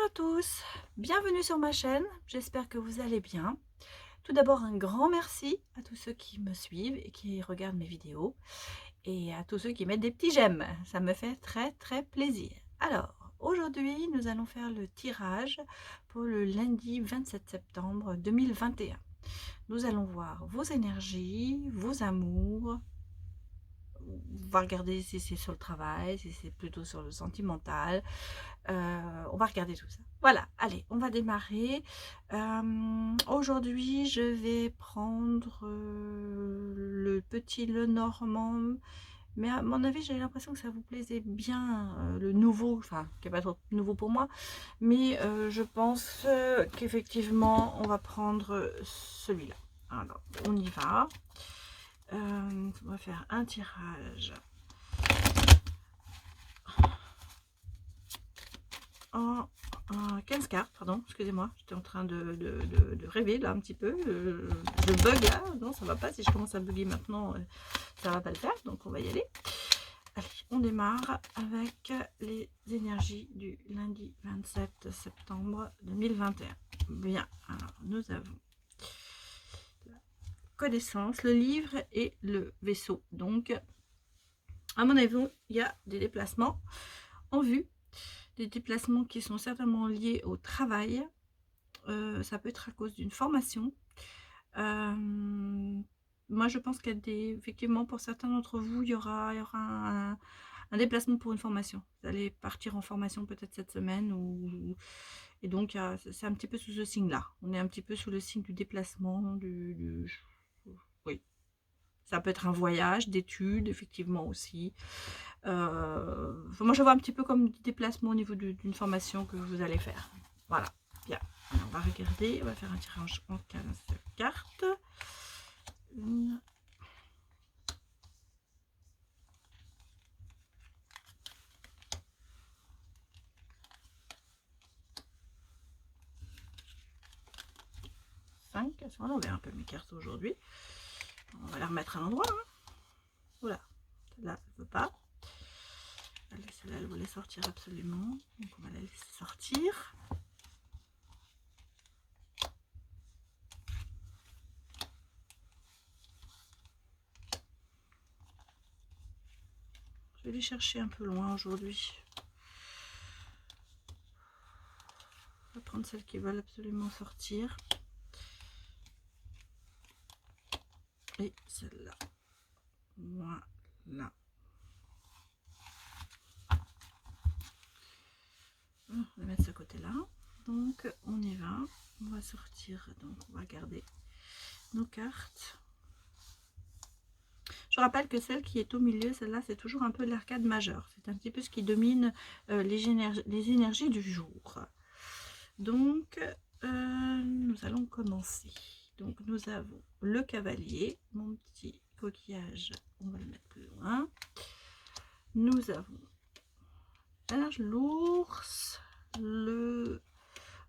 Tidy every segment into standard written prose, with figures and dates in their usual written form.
Bonjour à tous, bienvenue sur ma chaîne, j'espère que vous allez bien. Tout d'abord un grand merci à tous ceux qui me suivent et qui regardent mes vidéos et à tous ceux qui mettent des petits j'aime, ça me fait très plaisir. Alors aujourd'hui nous allons faire le tirage pour le lundi 27 septembre 2021. Nous allons voir vos énergies, vos amours. On va regarder si c'est sur le travail, si c'est plutôt sur le sentimental. On va regarder tout ça. Voilà, allez, on va démarrer. Aujourd'hui, je vais prendre le petit Lenormand. Mais à mon avis, j'ai l'impression que ça vous plaisait bien, le nouveau, enfin, qui n'est pas trop nouveau pour moi. Mais je pense qu'effectivement, on va prendre celui-là. Alors, on y va. On va faire un tirage en 15 cartes, pardon, excusez-moi, j'étais en train de rêver là un petit peu, je bug là, non ça va pas, si je commence à bugger maintenant, ça va pas le faire, donc on va y aller. Allez, on démarre avec les énergies du lundi 27 septembre 2021. Bien, alors nous avons la connaissance, le livre et le vaisseau, donc à mon avis, il y a des déplacements en vue, des déplacements qui sont certainement liés au travail. Ça peut être à cause d'une formation. Moi, je pense qu'il y a effectivement, pour certains d'entre vous, il y aura un déplacement pour une formation. Vous allez partir en formation peut-être cette semaine. Et donc, c'est un petit peu sous ce signe-là. On est un petit peu sous le signe du déplacement. Oui. Ça peut être un voyage, d'études, effectivement aussi. Moi, je vois un petit peu comme du déplacement au niveau d'une formation que vous allez faire. Voilà, bien. Alors, on va regarder, on va faire un tirage en 15 cartes. Une, cinq. Elles sont à l'envers un peu mes cartes aujourd'hui. On va les remettre à l'endroit. Hein. Voilà, celle-là, elle ne veut pas. Allez, celle-là, elle voulait sortir absolument. Donc, on va la laisser sortir. Je vais les chercher un peu loin aujourd'hui. On va prendre celles qui veulent absolument sortir. Et celle-là. Voilà. On va mettre ce côté-là. Donc, on y va. On va sortir. Donc, on va garder nos cartes. Je rappelle que celle qui est au milieu, celle-là, c'est toujours un peu l'arcade majeur. C'est un petit peu ce qui domine les énergies du jour. Donc, nous allons commencer. Donc, nous avons le cavalier, mon petit coquillage, on va le mettre plus loin. Nous avons l'ours, le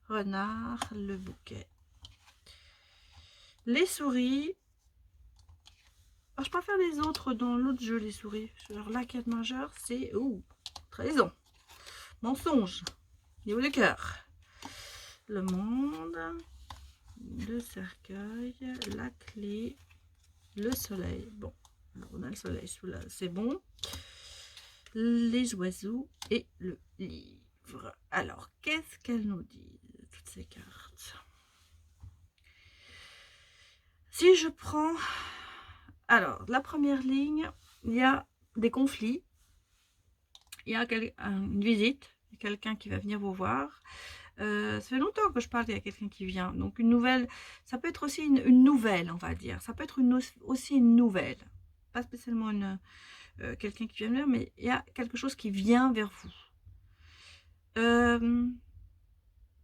renard, le bouquet. Les souris. Alors, je préfère les autres dans l'autre jeu, les souris. Alors, l'arcade majeur, c'est trahison, mensonge, niveau du cœur. Le monde, le cercueil, la clé, le soleil. Bon, alors on a le soleil sous là, c'est bon. Les oiseaux et le livre. Alors, qu'est-ce qu'elles nous disent, toutes ces cartes? Si je prends... Alors, la première ligne, il y a des conflits. Il y a une visite, quelqu'un qui va venir vous voir. Ça fait longtemps que je parle, il y a quelqu'un qui vient. Donc une nouvelle, ça peut être aussi une nouvelle, on va dire. Ça peut être aussi une nouvelle. Pas spécialement quelqu'un qui vient venir, mais il y a quelque chose qui vient vers vous.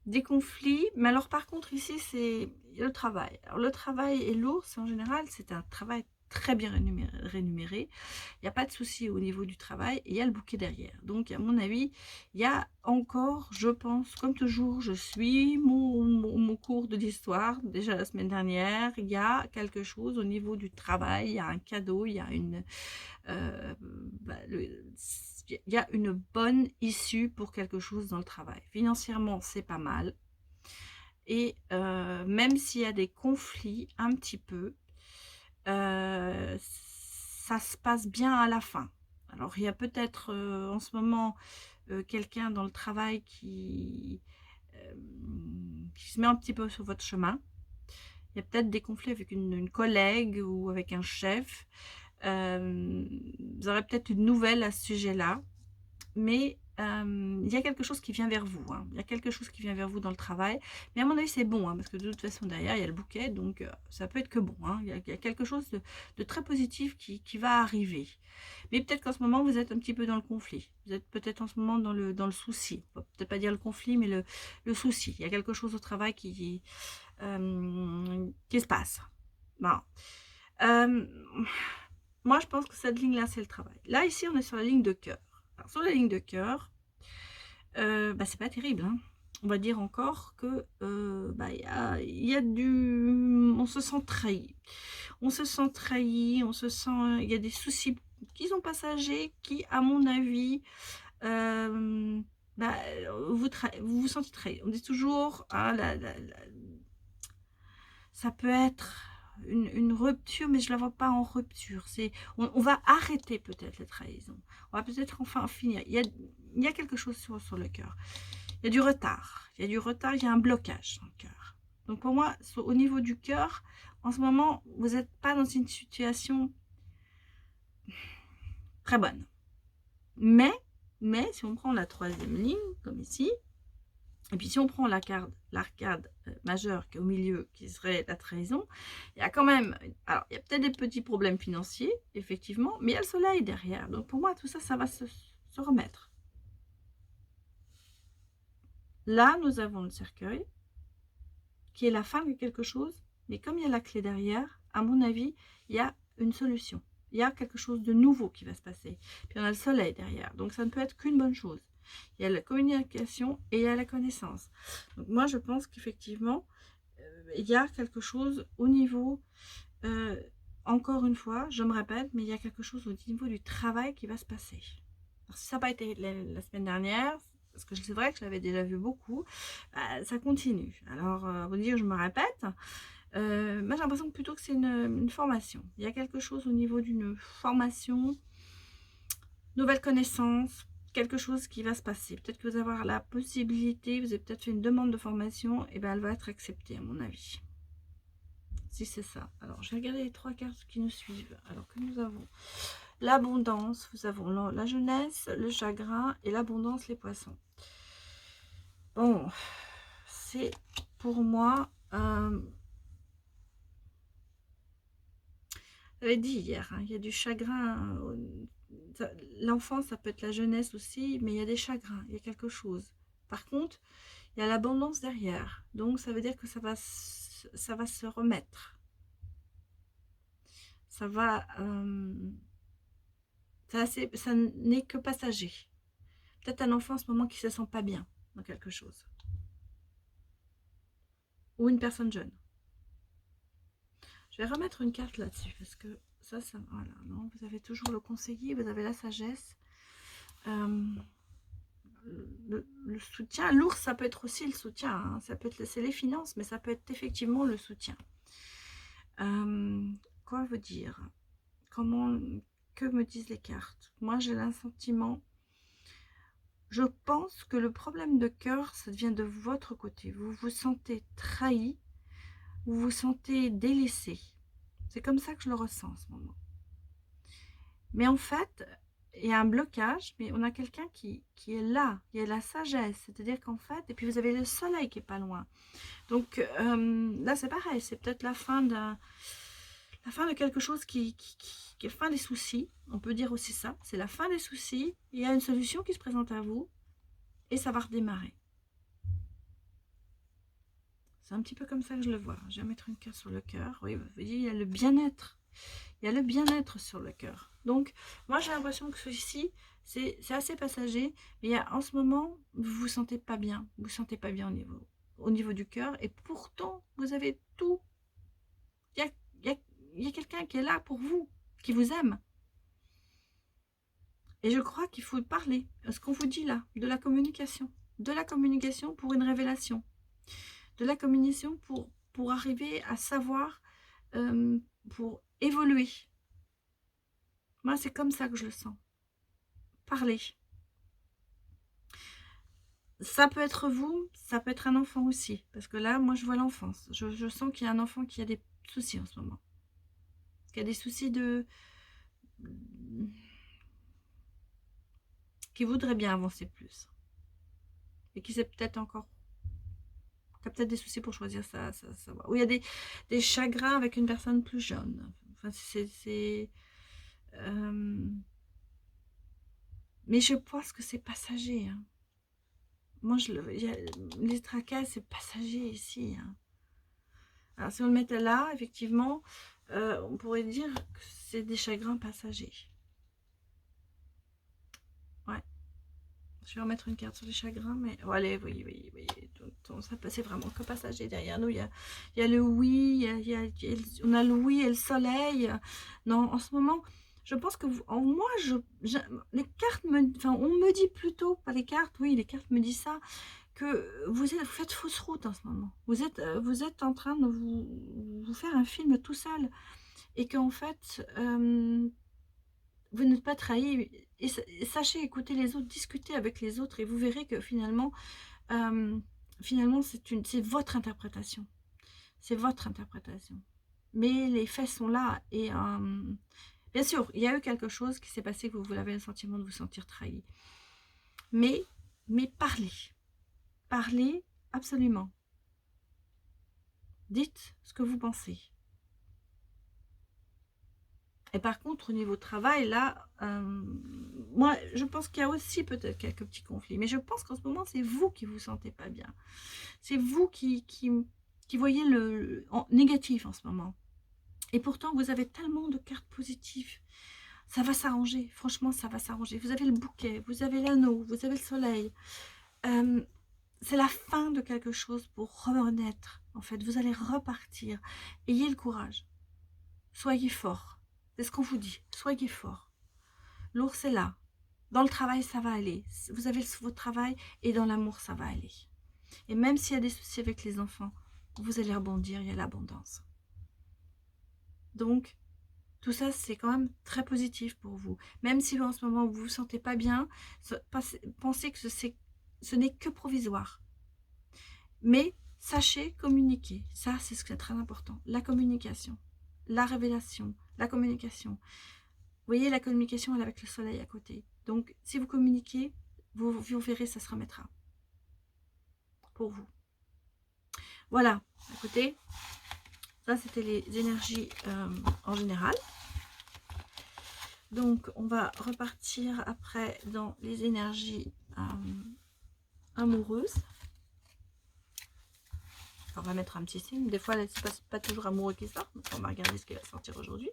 Des conflits, mais alors par contre ici c'est le travail. Alors le travail et l'ours en général, c'est un travail très bien rémunéré. Il n'y a pas de souci au niveau du travail et il y a le bouquet derrière. Donc à mon avis, il y a encore, je pense, comme toujours, je suis mon cours de l'histoire déjà la semaine dernière. Il y a quelque chose au niveau du travail, il y a un cadeau, il y a une... il y a une bonne issue pour quelque chose dans le travail. Financièrement, c'est pas mal. Et même s'il y a des conflits un petit peu, ça se passe bien à la fin. Alors, il y a peut-être en ce moment quelqu'un dans le travail qui se met un petit peu sur votre chemin. Il y a peut-être des conflits avec une collègue ou avec un chef. Vous aurez peut-être une nouvelle à ce sujet-là. Mais il y a quelque chose qui vient vers vous. Hein. Il y a quelque chose qui vient vers vous dans le travail. Mais à mon avis, c'est bon, hein, parce que de toute façon, derrière, il y a le bouquet. Donc, ça peut être que bon. Hein. Il y a quelque chose de très positif qui va arriver. Mais peut-être qu'en ce moment, vous êtes un petit peu dans le conflit. Vous êtes peut-être en ce moment dans le souci. On va peut-être pas dire le conflit, mais le souci. Il y a quelque chose au travail qui se passe. Bon. Moi, je pense que cette ligne-là, c'est le travail. Là, ici, on est sur la ligne de cœur. Alors, sur la ligne de cœur, c'est pas terrible. Hein. On va dire encore que il y a du... On se sent trahi. On se sent trahi, on se sent... Il y a des soucis qui sont passagers qui, à mon avis, vous vous sentez trahi. On dit toujours, hein, ça peut être une rupture, mais je ne la vois pas en rupture. On va arrêter peut-être les trahisons. On va peut-être enfin finir. Il y a quelque chose sur le cœur. Il y a du retard. Il y a du retard, il y a un blocage dans le cœur. Donc pour moi, au niveau du cœur, en ce moment, vous n'êtes pas dans une situation très bonne. Mais si on prend la troisième ligne, comme ici, et puis si on prend l'arcade majeure qui est au milieu, qui serait la trahison, il y a quand même, alors il y a peut-être des petits problèmes financiers, effectivement, mais il y a le soleil derrière. Donc pour moi, tout ça, ça va se remettre. Là, nous avons le cercueil, qui est la fin de quelque chose, mais comme il y a la clé derrière, à mon avis, il y a une solution. Il y a quelque chose de nouveau qui va se passer. Puis on a le soleil derrière, donc ça ne peut être qu'une bonne chose. Il y a la communication et il y a la connaissance. Donc moi, je pense qu'effectivement, il y a quelque chose au niveau, encore une fois, je me répète, mais il y a quelque chose au niveau du travail qui va se passer. Alors, si ça n'a pas été la semaine dernière, parce que c'est vrai que je l'avais déjà vu beaucoup, ça continue. Alors, vous dire, je me répète, moi j'ai l'impression que plutôt que c'est une formation. Il y a quelque chose au niveau d'une formation, nouvelle connaissance, quelque chose qui va se passer. Peut-être que vous allez avoir la possibilité, vous avez peut-être fait une demande de formation, et bien elle va être acceptée à mon avis. Si c'est ça. Alors je vais regarder les trois cartes qui nous suivent. Alors que nous avons l'abondance, nous avons la jeunesse, le chagrin et l'abondance, les poissons. Bon, c'est pour moi... j'avais dit hier, hein, il y a du chagrin. L'enfant, ça peut être la jeunesse aussi, mais il y a des chagrins, il y a quelque chose. Par contre, il y a l'abondance derrière. Donc, ça veut dire que ça va se remettre. Ça va... ça n'est que passager. Peut-être un enfant en ce moment qui ne se sent pas bien dans quelque chose. Ou une personne jeune. Je vais remettre une carte là-dessus parce que ça, voilà, non, vous avez toujours le conseiller, vous avez la sagesse, le soutien. L'ours, ça peut être aussi le soutien, hein. Ça peut être, c'est les finances, mais ça peut être effectivement le soutien. Quoi vous dire? Que me disent les cartes? Moi, j'ai un sentiment. Je pense que le problème de cœur, ça vient de votre côté. Vous vous sentez trahi, vous vous sentez délaissé. C'est comme ça que je le ressens en ce moment. Mais en fait, il y a un blocage, mais on a quelqu'un qui est là. Il y a la sagesse, c'est-à-dire qu'en fait, et puis vous avez le soleil qui est pas loin. Donc là, c'est pareil, c'est peut-être la fin de quelque chose qui est fin des soucis. On peut dire aussi ça, c'est la fin des soucis. Il y a une solution qui se présente à vous et ça va redémarrer. C'est un petit peu comme ça que je le vois. Je vais mettre une carte sur le cœur. Oui, vous voyez, il y a le bien-être. Il y a le bien-être sur le cœur. Donc, moi, j'ai l'impression que ceci, c'est assez passager. Mais en ce moment, vous vous sentez pas bien. Vous vous sentez pas bien au niveau du cœur. Et pourtant, vous avez tout. Il y a quelqu'un qui est là pour vous, qui vous aime. Et je crois qu'il faut parler. Ce qu'on vous dit là, de la communication. De la communication pour une révélation. De la communication pour arriver à savoir, pour évoluer. Moi, c'est comme ça que je le sens. Parler. Ça peut être vous, ça peut être un enfant aussi. Parce que là, moi, je vois l'enfance. Je sens qu'il y a un enfant qui a des soucis en ce moment. Qui a des soucis de... qui voudrait bien avancer plus. Et qui sait peut-être encore... qui a peut-être des soucis pour choisir ça. Ou il y a des chagrins avec une personne plus jeune. Enfin, mais je pense que c'est passager. Hein. Moi, les tracas, c'est passager ici. Hein. Alors, si on le mettait là, effectivement, on pourrait dire que c'est des chagrins passagers. Ouais. Je vais remettre une carte sur les chagrins, mais... Oh, allez, oui. C'est vraiment que passager. Derrière nous, il y a le oui, on a le oui et le soleil. Non, en ce moment... Je pense que moi, les cartes enfin, on me dit plutôt, pas les cartes, oui, les cartes me disent ça, que vous faites fausse route en ce moment. Vous êtes en train de vous faire un film tout seul. Et qu'en fait, vous n'êtes pas trahi. Et sachez écouter les autres, discuter avec les autres, et vous verrez que finalement, c'est votre interprétation. C'est votre interprétation. Mais les faits sont là. Et bien sûr, il y a eu quelque chose qui s'est passé, que vous avez le sentiment de vous sentir trahi. Mais parlez. Parlez absolument. Dites ce que vous pensez. Et par contre, au niveau travail, là, moi, je pense qu'il y a aussi peut-être quelques petits conflits. Mais je pense qu'en ce moment, c'est vous qui vous sentez pas bien. C'est vous qui voyez le négatif en ce moment. Et pourtant, vous avez tellement de cartes positives. Ça va s'arranger. Franchement, ça va s'arranger. Vous avez le bouquet, vous avez l'anneau, vous avez le soleil. C'est la fin de quelque chose pour renaître. En fait, vous allez repartir. Ayez le courage. Soyez fort. C'est ce qu'on vous dit. Soyez fort. L'ours est là. Dans le travail, ça va aller. Vous avez votre travail et dans l'amour, ça va aller. Et même s'il y a des soucis avec les enfants, vous allez rebondir, il y a l'abondance. Donc, tout ça, c'est quand même très positif pour vous. Même si en ce moment, vous ne vous sentez pas bien, pensez que ce n'est que provisoire. Mais sachez communiquer. Ça, c'est ce qui est très important. La communication, la révélation, la communication. Vous voyez, la communication, elle est avec le soleil à côté. Donc, si vous communiquez, vous verrez, ça se remettra. Pour vous. Voilà. Écoutez, ça, c'était les énergies en général. Donc, on va repartir après dans les énergies amoureuses. On va mettre un petit signe. Des fois, c'est pas toujours amoureux qui sort. Donc, on va regarder ce qui va sortir aujourd'hui.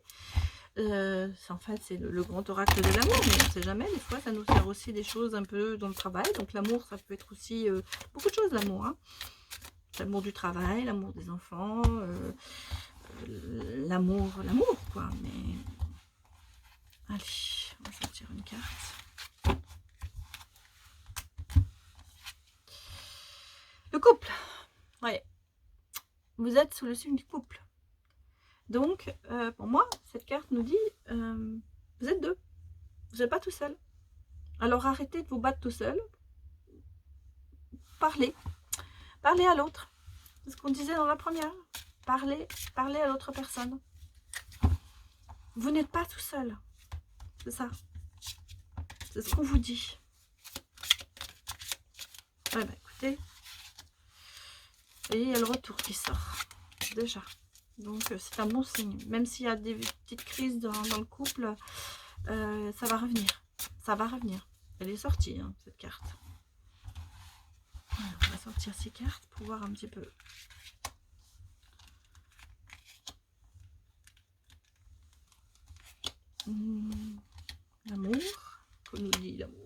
En fait, c'est le grand oracle de l'amour, mais on ne sait jamais. Des fois, ça nous sert aussi des choses un peu dans le travail. Donc, l'amour, ça peut être aussi beaucoup de choses, l'amour. Hein. L'amour du travail, l'amour des enfants, l'amour, quoi. Mais, allez, on va sortir une carte. Le couple. Ouais. Vous êtes sous le signe du couple. Donc, pour moi, cette carte nous dit, vous êtes deux. Vous n'êtes pas tout seul. Alors, arrêtez de vous battre tout seul. Parlez. Parlez à l'autre. C'est ce qu'on disait dans la première. Parlez à l'autre personne. Vous n'êtes pas tout seul. C'est ça. C'est ce qu'on vous dit. Ouais, bah écoutez. Vous voyez, il y a le retour qui sort. Déjà. Donc, c'est un bon signe. Même s'il y a des petites crises dans le couple, ça va revenir. Ça va revenir. Elle est sortie, hein, cette carte. Alors, on va sortir ces cartes pour voir un petit peu. L'amour. Qu'on nous dit l'amour.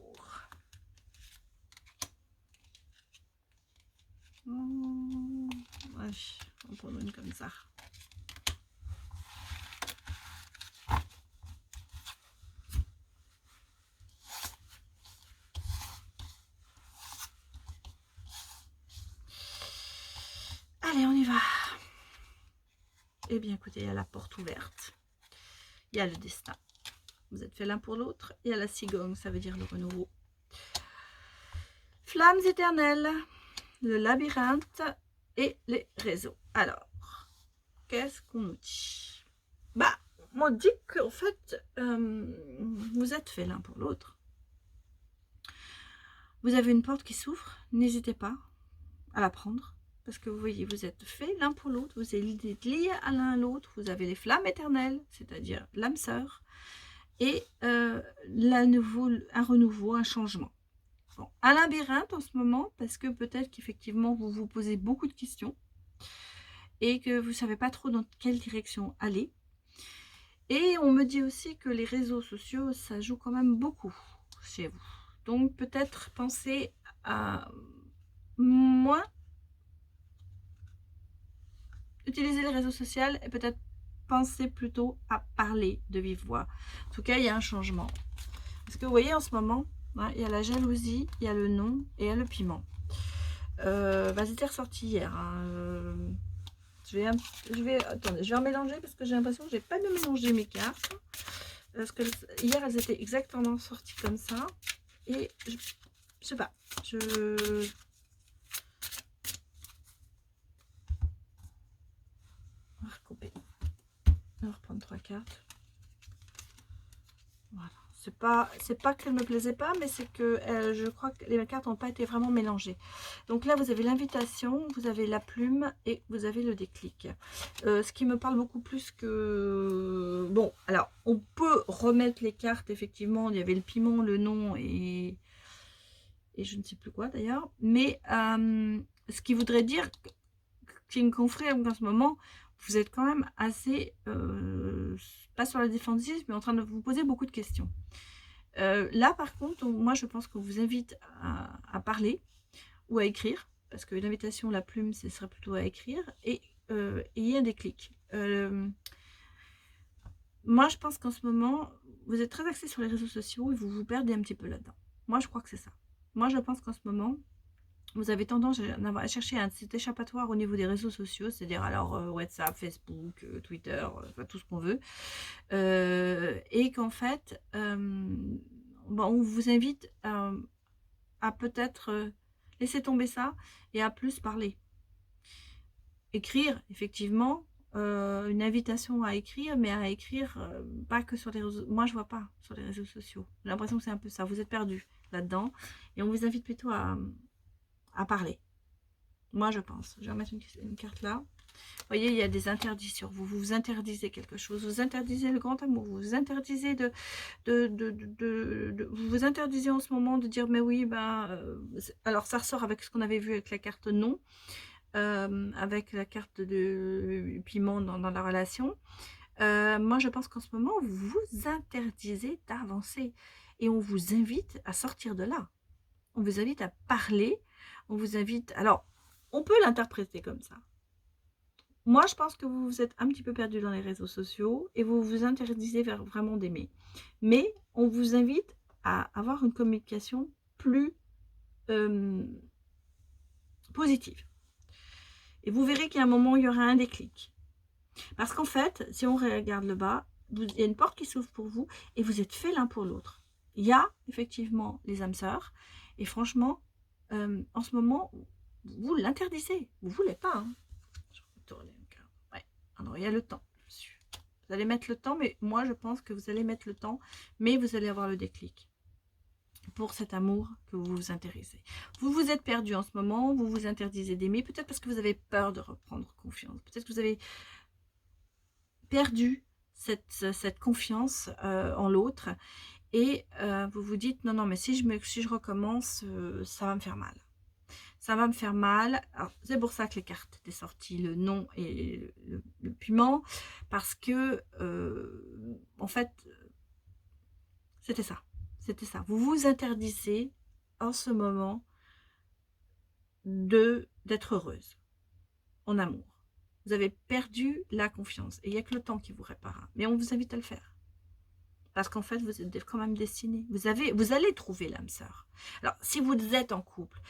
Ouais, on prend une comme ça. y va. Eh bien, écoutez, il y a la porte ouverte. Il y a le destin. Vous êtes fait l'un pour l'autre. Il y a la cigogne, ça veut dire le renouveau. Flammes éternelles, le labyrinthe et les réseaux. Alors, qu'est-ce qu'on nous dit? Bah, on dit qu'en fait, vous êtes fait l'un pour l'autre. Vous avez une porte qui s'ouvre, n'hésitez pas à la prendre. Parce que vous voyez, vous êtes fait l'un pour l'autre, vous êtes liés à l'un à l'autre, vous avez les flammes éternelles, c'est-à-dire l'âme sœur, et un renouveau, un changement. Bon, un labyrinthe en ce moment, parce que peut-être qu'effectivement vous vous posez beaucoup de questions, et que vous ne savez pas trop dans quelle direction aller. Et on me dit aussi que les réseaux sociaux, ça joue quand même beaucoup chez vous. Donc peut-être pensez à moins utiliser les réseaux sociaux et peut-être penser plutôt à parler de vive voix. En tout cas, il y a un changement. Parce que vous voyez en ce moment, hein, il y a la jalousie, il y a le non et il y a le piment. C'était ressorti hier. Hein. Attendez, je vais en mélanger parce que j'ai l'impression que j'ai pas bien mélangé mes cartes. Parce que hier, elles étaient exactement sorties comme ça. Et je sais pas. On va recouper. On va reprendre 3 cartes. Voilà. C'est pas qu'elle ne me plaisait pas, mais c'est que je crois que les cartes n'ont pas été vraiment mélangées. Donc là, vous avez l'invitation, vous avez la plume et vous avez le déclic. Ce qui me parle beaucoup plus que... Bon, alors, on peut remettre les cartes, effectivement. Il y avait le piment, le nom et je ne sais plus quoi d'ailleurs. Mais ce qui voudrait dire qu'il me confère en ce moment, vous êtes quand même assez... pas sur la défensive, mais en train de vous poser beaucoup de questions. Là, par contre, moi, je pense qu'on vous invite à parler ou à écrire, parce que l'invitation, la plume, ce serait plutôt à écrire, et il y a un déclic. Moi, je pense qu'en ce moment, vous êtes très axé sur les réseaux sociaux et vous vous perdez un petit peu là-dedans. Moi, je crois que c'est ça. Moi, je pense qu'en ce moment, vous avez tendance à chercher un petit échappatoire au niveau des réseaux sociaux, c'est-à-dire alors WhatsApp, Facebook, Twitter, enfin, tout ce qu'on veut. Et qu'en fait, on vous invite à peut-être laisser tomber ça et à plus parler. Écrire, effectivement, une invitation à écrire, mais à écrire pas que sur les réseaux. Moi, je vois pas sur les réseaux sociaux. J'ai l'impression que c'est un peu ça. Vous êtes perdu là-dedans. Et on vous invite plutôt à parler. Moi, je pense. Je vais remettre une carte là. Vous voyez, il y a des interdits sur vous. Vous vous interdisez quelque chose. Vous interdisez le grand amour. Vous vous interdisez vous vous interdisez en ce moment de dire, mais oui, alors ça ressort avec ce qu'on avait vu avec la carte non, avec la carte de piment dans la relation. Moi, je pense qu'en ce moment, vous vous interdisez d'avancer. Et on vous invite à sortir de là. On vous invite à parler. On vous invite... Alors, on peut l'interpréter comme ça. Moi, je pense que vous vous êtes un petit peu perdu dans les réseaux sociaux et vous vous interdisez vraiment d'aimer. Mais on vous invite à avoir une communication plus positive. Et vous verrez qu'à un moment, il y aura un déclic. Parce qu'en fait, si on regarde le bas, il y a une porte qui s'ouvre pour vous et vous êtes fait l'un pour l'autre. Il y a effectivement les âmes sœurs. Et franchement, en ce moment, vous l'interdisez. Vous ne voulez pas. Hein. Je vais tourner une carte. Ouais. Alors, il y a le temps. Vous allez mettre le temps, mais moi, je pense que vous allez mettre le temps, mais vous allez avoir le déclic pour cet amour que vous vous intéressez. Vous vous êtes perdu en ce moment, vous vous interdisez d'aimer, peut-être parce que vous avez peur de reprendre confiance. Peut-être que vous avez perdu cette confiance en l'autre et vous vous dites non, mais si je recommence, ça va me faire mal. Ça va me faire mal. C'est pour ça que les cartes étaient sorties, le non et le piment, parce que en fait, c'était ça. C'était ça. Vous vous interdisez en ce moment d'être heureuse en amour. Vous avez perdu la confiance. Et il n'y a que le temps qui vous répare. Mais on vous invite à le faire. Parce qu'en fait, vous êtes quand même destiné. Vous allez trouver l'âme sœur. Alors, si vous êtes en couple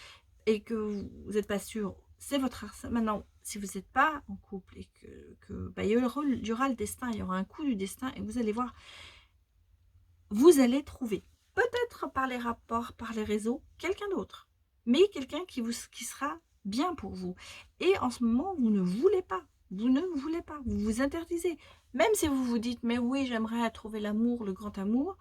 et que vous n'êtes pas sûr, c'est votre harcèlement. Maintenant, si vous n'êtes pas en couple et bah, il y aura le destin, il y aura un coup du destin et vous allez voir, vous allez trouver, peut-être par les rapports, par les réseaux, quelqu'un d'autre, mais quelqu'un qui sera bien pour vous. Et en ce moment, vous ne voulez pas, vous vous interdisez. Même si vous vous dites, mais oui, j'aimerais trouver l'amour, le grand amour,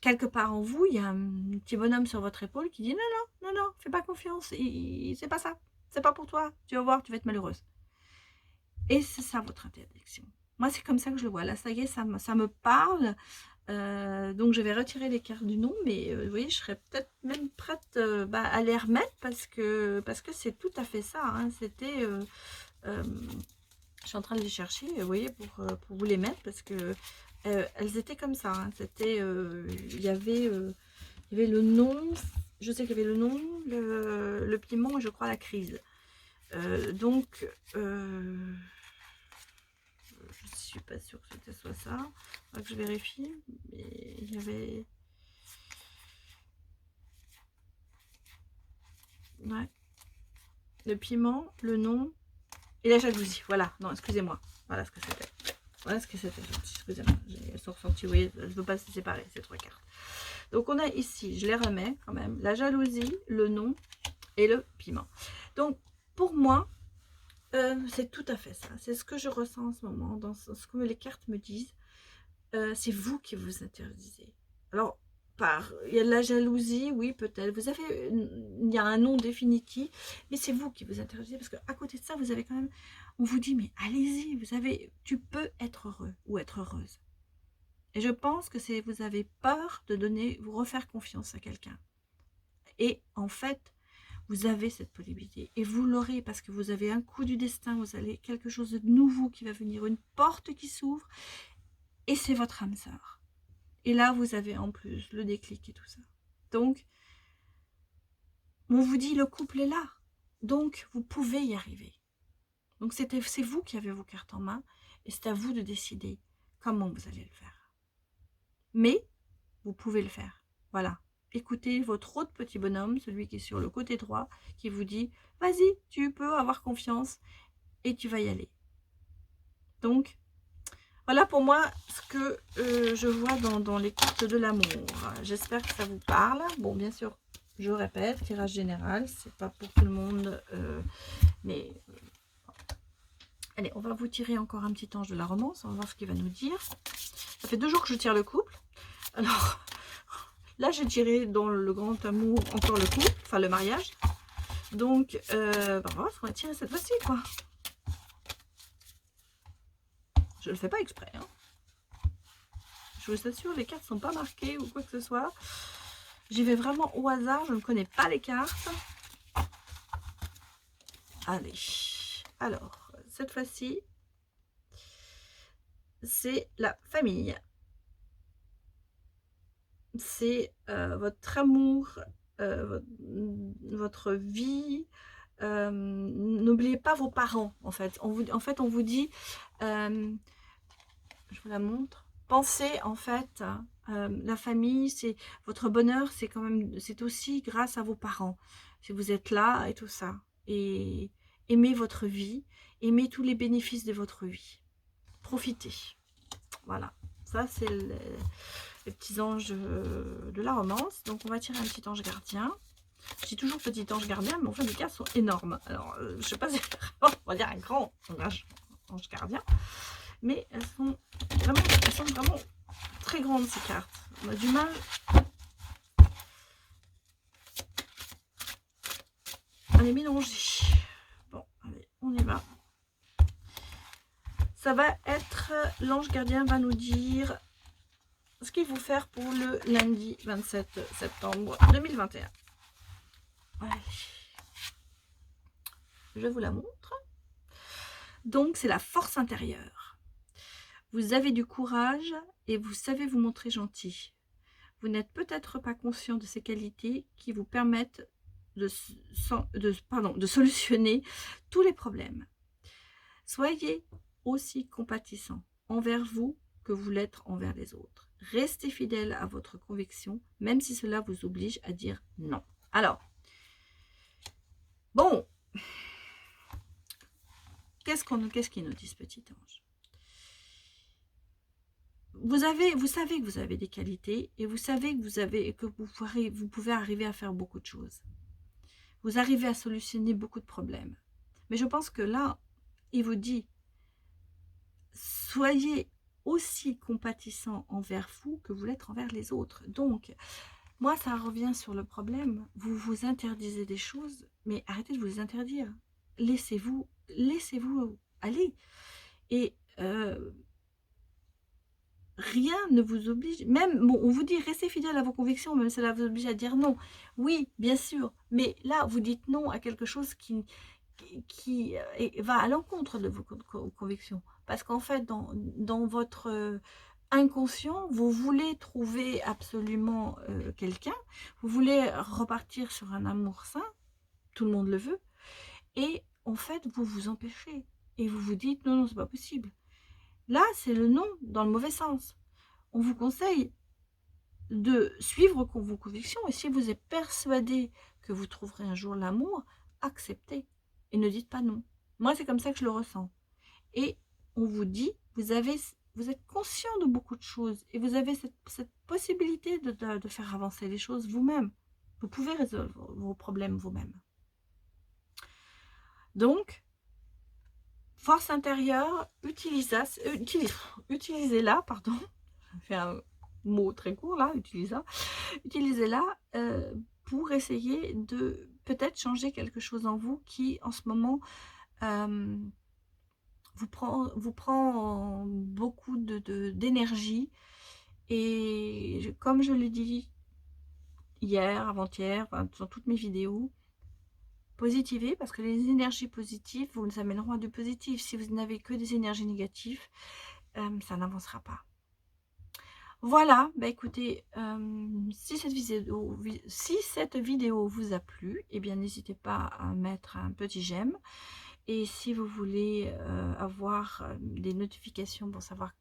quelque part en vous, il y a un petit bonhomme sur votre épaule qui dit, non, fais pas confiance, c'est pas ça, c'est pas pour toi, tu vas voir, tu vas être malheureuse. Et c'est ça votre interdiction. Moi, c'est comme ça que je le vois. Là, ça y est, ça me parle. Donc, je vais retirer les cartes du nom, mais vous voyez, je serais peut-être même prête à les remettre parce que c'est tout à fait ça. Hein. C'était, je suis en train de les chercher, vous voyez, pour vous les mettre parce que elles étaient comme ça. Hein. C'était, il y avait le nom. Je sais qu'il y avait le nom, le piment et je crois la crise. Donc, je suis pas sûre que c'était soit ça. Faudra que je vérifie. Mais il y avait... Ouais. Le piment, le nom et la jalousie. Voilà. Non, excusez-moi. Voilà ce que c'était. Voilà ce que c'était. Excusez-moi. Elles sont ressorties. Vous voyez, je ne veux pas se séparer, ces trois cartes. Donc, on a ici, je les remets quand même, la jalousie, le nom et le piment. Donc, pour moi, c'est tout à fait ça. C'est ce que je ressens en ce moment, dans ce que les cartes me disent. C'est vous qui vous interdisez. Alors, il y a de la jalousie, oui, peut-être. Il y a un nom définitif, mais c'est vous qui vous interdisez parce qu'à côté de ça, vous avez quand même, on vous dit, mais allez-y, tu peux être heureux ou être heureuse. Et je pense que vous avez peur de vous refaire confiance à quelqu'un. Et en fait, vous avez cette possibilité et vous l'aurez parce que vous avez un coup du destin, vous avez quelque chose de nouveau qui va venir, une porte qui s'ouvre et c'est votre âme sœur. Et là, vous avez en plus le déclic et tout ça. Donc, on vous dit, le couple est là. Donc, vous pouvez y arriver. Donc, c'est vous qui avez vos cartes en main. Et c'est à vous de décider comment vous allez le faire. Mais, vous pouvez le faire. Voilà. Écoutez votre autre petit bonhomme, celui qui est sur le côté droit, qui vous dit, vas-y, tu peux avoir confiance et tu vas y aller. Donc, voilà pour moi ce que je vois dans les cartes de l'amour. J'espère que ça vous parle. Bon, bien sûr, je répète, tirage général, c'est pas pour tout le monde. Mais allez, on va vous tirer encore un petit ange de la romance. On va voir ce qu'il va nous dire. Ça fait 2 jours que je tire le couple. Alors, là, j'ai tiré dans le grand amour encore le couple, enfin le mariage. Donc, on va voir ce qu'on va tirer cette fois-ci, quoi. Je le fais pas exprès, hein. Je vous assure, les cartes sont pas marquées ou quoi que ce soit. J'y vais vraiment au hasard, je ne connais pas les cartes. Allez, alors, cette fois-ci, c'est la famille. C'est votre amour, votre vie. N'oubliez pas vos parents, en fait. On vous dit, je vous la montre. Pensez, en fait, la famille, c'est votre bonheur, c'est aussi grâce à vos parents. Si vous êtes là et tout ça. Et aimez votre vie, aimez tous les bénéfices de votre vie. Profitez. Voilà. Ça, c'est les petits anges de la romance. Donc, on va tirer un petit ange gardien. Je dis toujours petit ange gardien, mais en fait, les cartes sont énormes. Alors, je ne sais pas si on va dire un grand ange gardien. Mais elles sont vraiment très grandes, ces cartes. On a du mal à les mélanger. Bon, allez, on y va. Ça va être, l'ange gardien va nous dire ce qu'il faut faire pour le lundi 27 septembre 2021. Allez. Je vous la montre. Donc, c'est la force intérieure. Vous avez du courage et vous savez vous montrer gentil. Vous n'êtes peut-être pas conscient de ces qualités qui vous permettent de solutionner tous les problèmes. Soyez aussi compatissant envers vous que vous l'êtes envers les autres. Restez fidèle à votre conviction, même si cela vous oblige à dire non. Alors, bon, qu'est-ce qu'ils nous disent, petit ange? Vous savez que vous avez des qualités et vous savez que vous pouvez arriver à faire beaucoup de choses. Vous arrivez à solutionner beaucoup de problèmes. Mais je pense que là, il vous dit, soyez aussi compatissant envers vous que vous l'êtes envers les autres. Donc, moi, ça revient sur le problème. Vous vous interdisez des choses, mais arrêtez de vous les interdire. Laissez-vous aller. Et rien ne vous oblige, même, bon, on vous dit restez fidèle à vos convictions, même si cela vous oblige à dire non. Oui, bien sûr, mais là, vous dites non à quelque chose qui va à l'encontre de vos convictions. Parce qu'en fait, dans votre inconscient, vous voulez trouver absolument quelqu'un, vous voulez repartir sur un amour sain, tout le monde le veut, et en fait, vous vous empêchez. Et vous vous dites, non, non, c'est pas possible. Là, c'est le non, dans le mauvais sens. On vous conseille de suivre vos convictions, et si vous êtes persuadé que vous trouverez un jour l'amour, acceptez. Et ne dites pas non. Moi, c'est comme ça que je le ressens. Et on vous dit, vous êtes conscient de beaucoup de choses et vous avez cette possibilité de faire avancer les choses vous-même. Vous pouvez résoudre vos problèmes vous-même. Donc, force intérieure, utilisez-la, pardon. Je fais un mot très court là, utilisez-la pour essayer de peut-être changer quelque chose en vous qui, en ce moment, vous prend beaucoup d'énergie. Et comme je l'ai dit hier, avant-hier, enfin, dans toutes mes vidéos, positivez, parce que les énergies positives vous amèneront à du positif. Si vous n'avez que des énergies négatives, ça n'avancera pas. Voilà, bah écoutez, si cette vidéo vous a plu, eh bien n'hésitez pas à mettre un petit j'aime. Et si vous voulez avoir des notifications pour savoir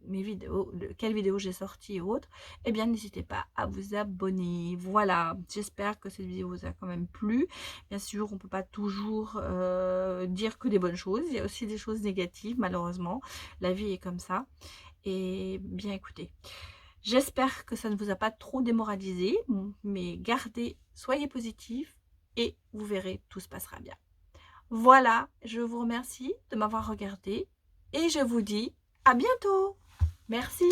mes vidéos, quelles vidéos j'ai sorties et autres, eh bien n'hésitez pas à vous abonner. Voilà, j'espère que cette vidéo vous a quand même plu. Bien sûr, on ne peut pas toujours dire que des bonnes choses. Il y a aussi des choses négatives, malheureusement. La vie est comme ça. Et bien écoutez, j'espère que ça ne vous a pas trop démoralisé, mais gardez, soyez positifs et vous verrez, tout se passera bien. Voilà, je vous remercie de m'avoir regardé et je vous dis à bientôt. Merci.